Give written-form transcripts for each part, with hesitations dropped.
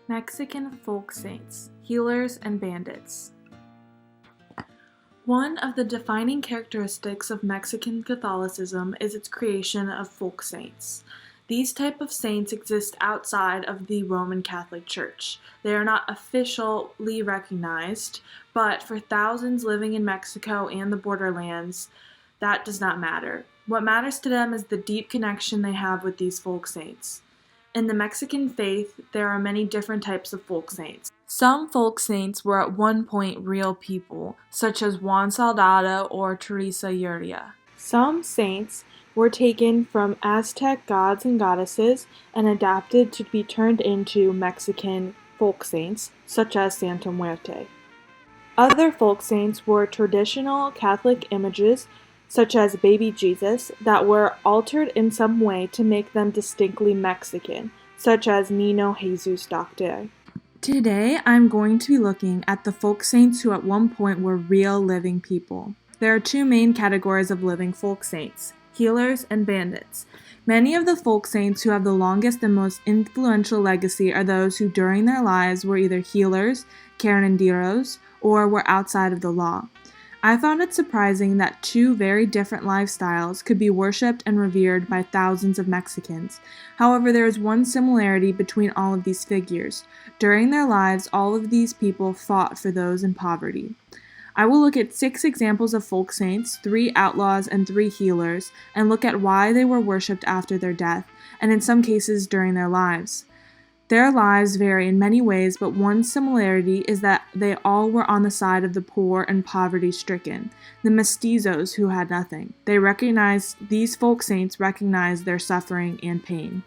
Mexican folk saints, healers, and bandits. One of the defining characteristics of Mexican Catholicism is its creation of folk saints. These type of saints exist outside of the Roman Catholic Church. They are not officially recognized, but for thousands living in Mexico and the borderlands, that does not matter. What matters to them is the deep connection they have with these folk saints. In the Mexican faith, there are many different types of folk saints. Some folk saints were at one point real people, such as Juan Soldado or Teresa Urrea. Some saints were taken from Aztec gods and goddesses and adapted to be turned into Mexican folk saints, such as Santa Muerte. Other folk saints were traditional Catholic images, such as baby Jesus, that were altered in some way to make them distinctly Mexican, such as Niño Jesus Doctor. Today, I'm going to be looking at the folk saints who at one point were real living people. There are two main categories of living folk saints: healers and bandits. Many of the folk saints who have the longest and most influential legacy are those who during their lives were either healers, curanderos, or were outside of the law. I found it surprising that two very different lifestyles could be worshipped and revered by thousands of Mexicans. However, there is one similarity between all of these figures. During their lives, all of these people fought for those in poverty. I will look at 6 examples of folk saints, 3 outlaws, and 3 healers, and look at why they were worshipped after their death, and in some cases during their lives. Their lives vary in many ways, but one similarity is that they all were on the side of the poor and poverty-stricken, the mestizos who had nothing. These folk saints recognized their suffering and pain.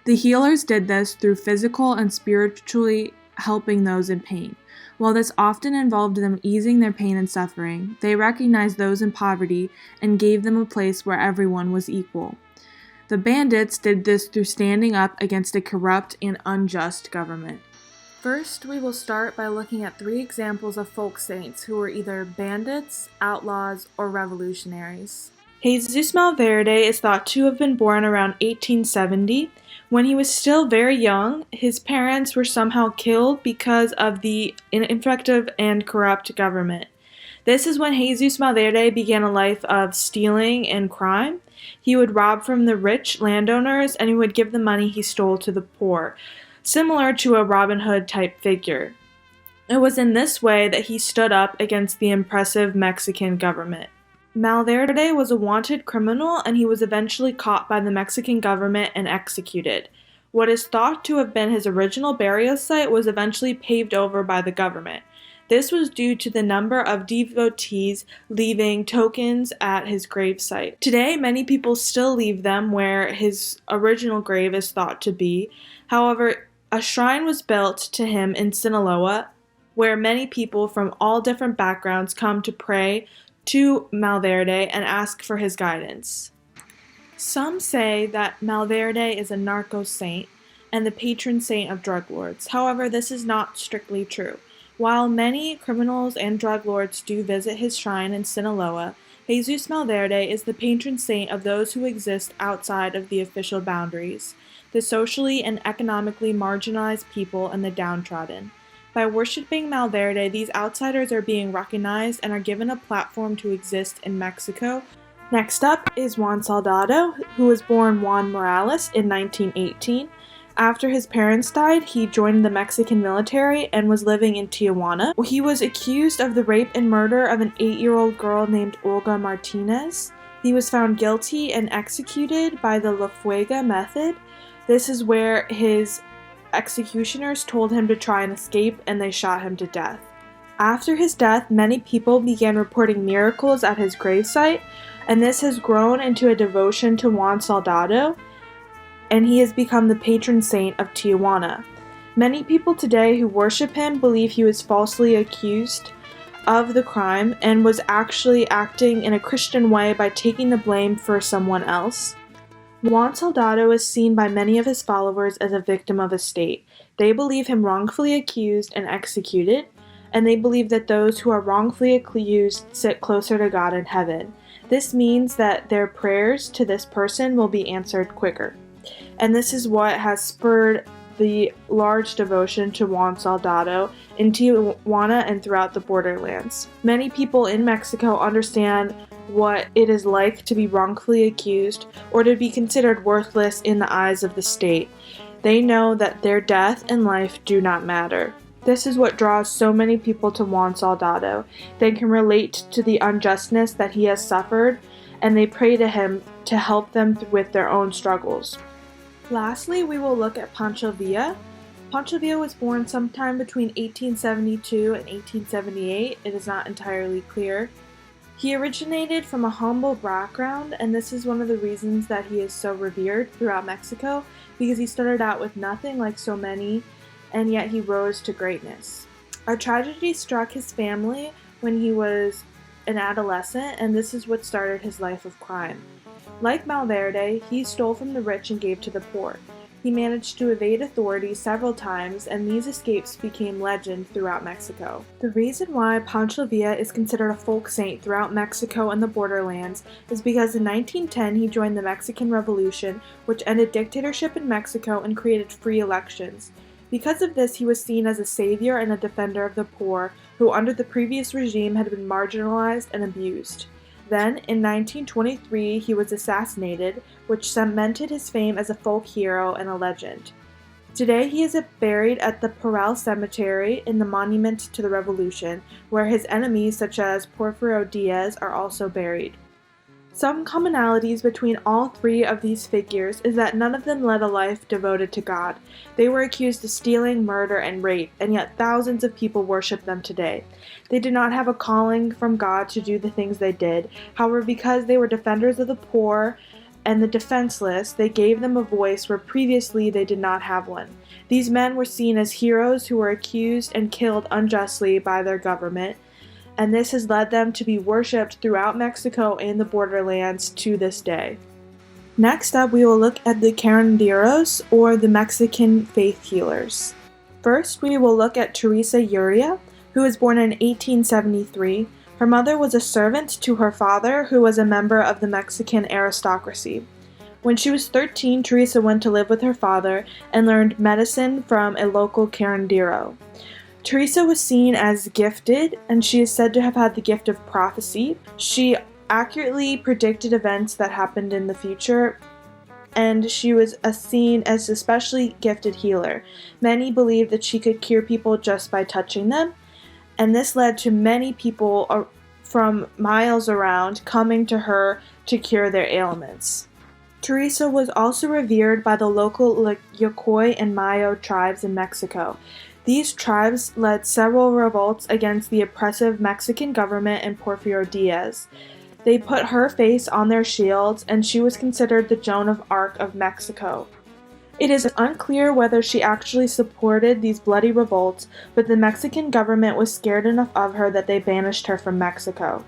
The healers did this through physical and spiritually helping those in pain. While this often involved them easing their pain and suffering, they recognized those in poverty and gave them a place where everyone was equal. The bandits did this through standing up against a corrupt and unjust government. First, we will start by looking at 3 examples of folk saints who were either bandits, outlaws, or revolutionaries. Jesus Malverde is thought to have been born around 1870. When he was still very young, his parents were somehow killed because of the ineffective and corrupt government. This is when Jesus Malverde began a life of stealing and crime. He would rob from the rich landowners and he would give the money he stole to the poor, similar to a Robin Hood type figure. It was in this way that he stood up against the oppressive Mexican government. Malverde was a wanted criminal and he was eventually caught by the Mexican government and executed. What is thought to have been his original burial site was eventually paved over by the government. This was due to the number of devotees leaving tokens at his gravesite. Today, many people still leave them where his original grave is thought to be. However, a shrine was built to him in Sinaloa, where many people from all different backgrounds come to pray to Malverde and ask for his guidance. Some say that Malverde is a narco saint and the patron saint of drug lords. However, this is not strictly true. While many criminals and drug lords do visit his shrine in Sinaloa, Jesus Malverde is the patron saint of those who exist outside of the official boundaries, the socially and economically marginalized people and the downtrodden. By worshiping Malverde, these outsiders are being recognized and are given a platform to exist in Mexico. Next up is Juan Soldado, who was born Juan Morales in 1918. After his parents died, he joined the Mexican military and was living in Tijuana. He was accused of the rape and murder of an 8-year-old girl named Olga Martinez. He was found guilty and executed by the La Fuga method. This is where his executioners told him to try and escape and they shot him to death. After his death, many people began reporting miracles at his gravesite, and this has grown into a devotion to Juan Soldado, and he has become the patron saint of Tijuana. Many people today who worship him believe he was falsely accused of the crime and was actually acting in a Christian way by taking the blame for someone else. Juan Soldado is seen by many of his followers as a victim of a state. They believe him wrongfully accused and executed, and they believe that those who are wrongfully accused sit closer to God in heaven. This means that their prayers to this person will be answered quicker. And this is what has spurred the large devotion to Juan Soldado in Tijuana and throughout the borderlands. Many people in Mexico understand what it is like to be wrongfully accused or to be considered worthless in the eyes of the state. They know that their death and life do not matter. This is what draws so many people to Juan Soldado. They can relate to the unjustness that he has suffered, and they pray to him to help them with their own struggles. Lastly, we will look at Pancho Villa. Pancho Villa was born sometime between 1872 and 1878. It is not entirely clear. He originated from a humble background, and this is one of the reasons that he is so revered throughout Mexico, because he started out with nothing like so many, and yet he rose to greatness. A tragedy struck his family when he was an adolescent, and this is what started his life of crime. Like Malverde, he stole from the rich and gave to the poor. He managed to evade authorities several times, and these escapes became legend throughout Mexico. The reason why Pancho Villa is considered a folk saint throughout Mexico and the borderlands is because in 1910 he joined the Mexican Revolution, which ended dictatorship in Mexico and created free elections. Because of this, he was seen as a savior and a defender of the poor, who under the previous regime had been marginalized and abused. Then, in 1923, he was assassinated, which cemented his fame as a folk hero and a legend. Today, he is buried at the Parral Cemetery in the Monument to the Revolution, where his enemies such as Porfirio Diaz are also buried. Some commonalities between all three of these figures is that none of them led a life devoted to God. They were accused of stealing, murder, and rape, and yet thousands of people worship them today. They did not have a calling from God to do the things they did. However, because they were defenders of the poor and the defenseless, they gave them a voice where previously they did not have one. These men were seen as heroes who were accused and killed unjustly by their government, and this has led them to be worshipped throughout Mexico and the borderlands to this day. Next up, we will look at the curanderos, or the Mexican faith healers. First, we will look at Teresa Uria, who was born in 1873. Her mother was a servant to her father, who was a member of the Mexican aristocracy. When she was 13, Teresa went to live with her father and learned medicine from a local curandero. Teresa was seen as gifted, and she is said to have had the gift of prophecy. She accurately predicted events that happened in the future, and she was seen as an especially gifted healer. Many believed that she could cure people just by touching them, and this led to many people from miles around coming to her to cure their ailments. Teresa was also revered by the local Yocoy and Mayo tribes in Mexico. These tribes led several revolts against the oppressive Mexican government and Porfirio Diaz. They put her face on their shields, and she was considered the Joan of Arc of Mexico. It is unclear whether she actually supported these bloody revolts, but the Mexican government was scared enough of her that they banished her from Mexico.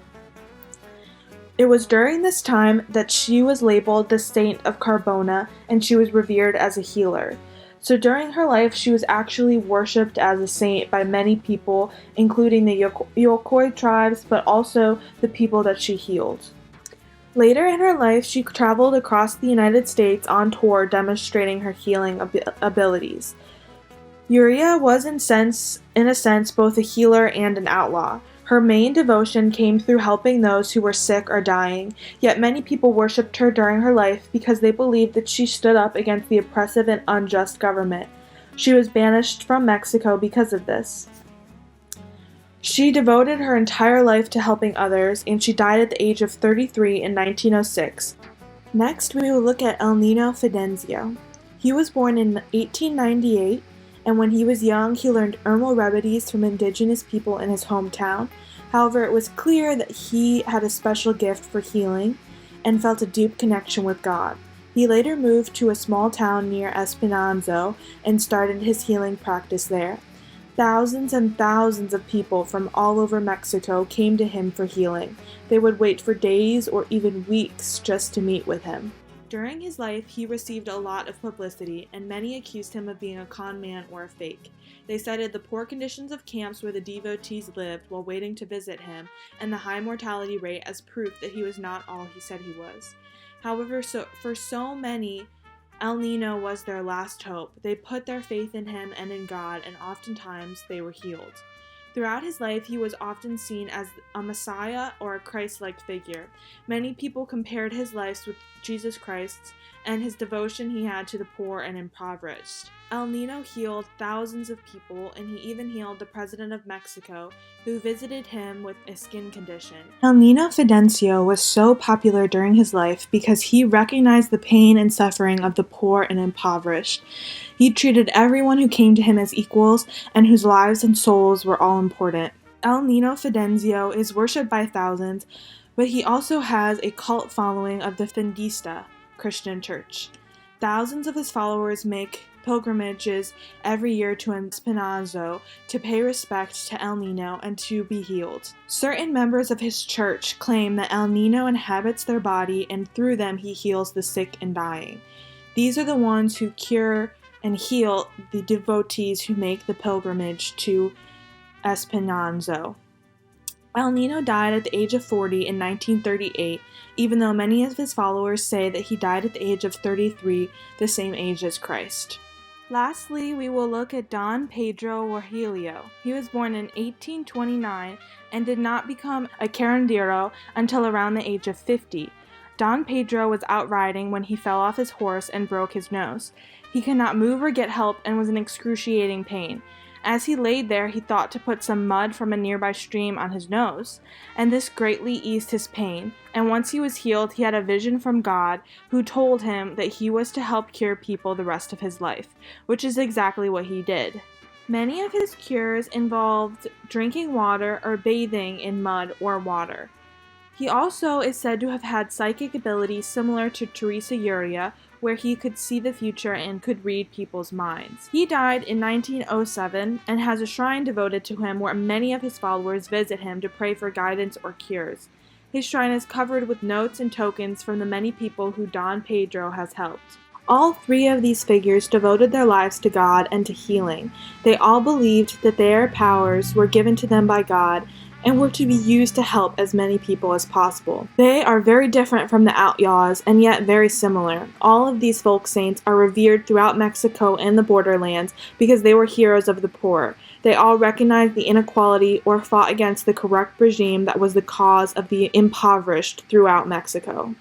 It was during this time that she was labeled the Saint of Carbona, and she was revered as a healer. So during her life, she was actually worshipped as a saint by many people, including the Yocoy tribes, but also the people that she healed. Later in her life, she traveled across the United States on tour demonstrating her healing abilities. Uria was in a sense both a healer and an outlaw. Her main devotion came through helping those who were sick or dying, yet many people worshipped her during her life because they believed that she stood up against the oppressive and unjust government. She was banished from Mexico because of this. She devoted her entire life to helping others, and she died at the age of 33 in 1906. Next, we will look at El Nino Fidencio. He was born in 1898, and when he was young, he learned herbal remedies from indigenous people in his hometown. However, it was clear that he had a special gift for healing and felt a deep connection with God. He later moved to a small town near Espinanzo and started his healing practice there. Thousands and thousands of people from all over Mexico came to him for healing. They would wait for days or even weeks just to meet with him. During his life, he received a lot of publicity, and many accused him of being a con man or a fake. They cited the poor conditions of camps where the devotees lived while waiting to visit him, and the high mortality rate as proof that he was not all he said he was. However, for so many El Nino was their last hope. They put their faith in him and in God, and oftentimes they were healed. Throughout his life, he was often seen as a Messiah or a Christ-like figure. Many people compared his life with Jesus Christ's and his devotion he had to the poor and impoverished. El Nino healed thousands of people, and he even healed the president of Mexico, who visited him with a skin condition. El Nino Fidencio was so popular during his life because he recognized the pain and suffering of the poor and impoverished. He treated everyone who came to him as equals and whose lives and souls were all important. El Nino Fidencio is worshipped by thousands, but he also has a cult following of the Findista Christian church. Thousands of his followers make pilgrimages every year to Espinazo to pay respect to El Nino and to be healed. Certain members of his church claim that El Nino inhabits their body and through them he heals the sick and dying. These are the ones who cure and heal the devotees who make the pilgrimage to Espinazo. El Nino died at the age of 40 in 1938, even though many of his followers say that he died at the age of 33, the same age as Christ. Lastly, we will look at Don Pedro Virgilio. He was born in 1829 and did not become a curandero until around the age of 50. Don Pedro was out riding when he fell off his horse and broke his nose. He could not move or get help and was in excruciating pain. As he laid there, he thought to put some mud from a nearby stream on his nose, and this greatly eased his pain, and once he was healed, he had a vision from God, who told him that he was to help cure people the rest of his life, which is exactly what he did. Many of his cures involved drinking water or bathing in mud or water. He also is said to have had psychic abilities similar to Teresa Uria, where he could see the future and could read people's minds. He died in 1907 and has a shrine devoted to him where many of his followers visit him to pray for guidance or cures. His shrine is covered with notes and tokens from the many people who Don Pedro has helped. All three of these figures devoted their lives to God and to healing. They all believed that their powers were given to them by God and were to be used to help as many people as possible. They are very different from the outlaws and yet very similar. All of these folk saints are revered throughout Mexico and the borderlands because they were heroes of the poor. They all recognized the inequality or fought against the corrupt regime that was the cause of the impoverished throughout Mexico.